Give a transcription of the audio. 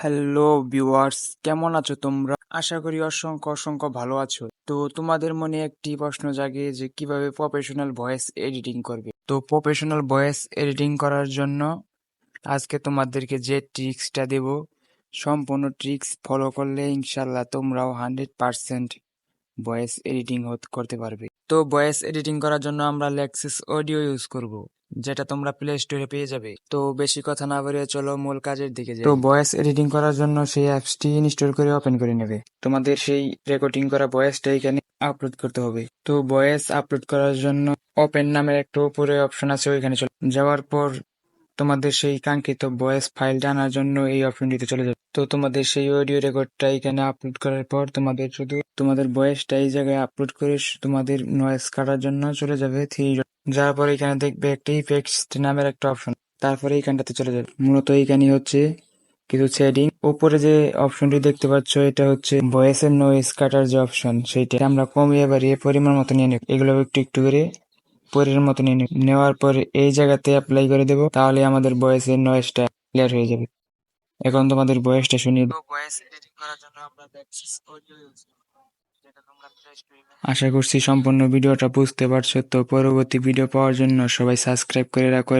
Hello viewers, কেমন আছো তোমরা? আশা করি অসংখ্য অসংখ্য ভালো আছো। তো তোমাদের মনে একটি প্রশ্ন জাগে যে কিভাবে প্রফেশনাল ভয়েস এডিটিং করবে। তো প্রফেশনাল ভয়েস এডিটিং করার জন্য আজকে তোমাদেরকে যে ট্রিক্সটা দেব, সম্পূর্ণ ট্রিক্স ফলো করলে ইনশাল্লাহ তোমরাও 100% ভয়েস এডিটিং করতে পারবে। তো ভয়েস এডিটিং করার জন্য আমরা লেক্সিস অডিও ইউজ করব, যেটা তোমরা প্লে স্টোরে পেয়ে যাবে। তো বেশি কথা না বলে চলো মূল কাজের দিকে যাই। তো ভয়েস এডিটিং করার জন্য সেই অ্যাপসটি ইনস্টল করে ওপেন করে নেবে। তোমাদের সেই রেকর্ডিং করা ভয়েসটা এখানে আপলোড করতে হবে। তো ভয়েস আপলোড করার জন্য ওপেন নামের একটা উপরে অপশন আছে, ওইখানে চলে যাওয়ার পর তোমাদের সেই কাঙ্ক্ষিত ভয়েস ফাইলটা আনার জন্য এই অপশনটিতে চলে যাবে। তো তোমাদের সেই অডিও রেকর্ডটা এখানে আপলোড করার পর তোমাদের শুধু তোমাদের ভয়েসটা এই জায়গায় আপলোড করে তোমাদের নয়েজ কাটার জন্য চলে যাবে থ্রি ডট। যাওয়ার পর এখানে দেখবে একটা ইফেক্টস নামের একটা অপশন, তারপরে এইখানটাতে চলে যাবে। মূলত এইখানে হচ্ছে কিছু সেটিং। উপরে যে অপশনটি দেখতে পাচ্ছ এটা হচ্ছে ভয়েসের নয়েজ কাটার যে অপশন, সেইটা আমরা কমিয়ে বাড়িয়ে পরিমাণ মতো নিয়ে নেব। এগুলো একটু একটু করে পরের মতো নিয়ে নেব। নেওয়ার পর এই জায়গাতে অ্যাপ্লাই করে দেবো, তাহলে আমাদের ভয়েসের নয়েজটা ক্লিয়ার হয়ে যাবে। এখন তোমাদের ভয়েসটা শুনিয়ে দেব। ভয়েস এডিটিং করার জন্য আমরা লেক্সিস অডিও ইউজ করব, যেটা তোমরা প্লে স্টোরে আশা করছি সম্পূর্ণ ভিডিওটা বুঝতে পারছো। তো পরবর্তী ভিডিও পাওয়ার জন্য সবাই সাবস্ক্রাইব করে রাখো।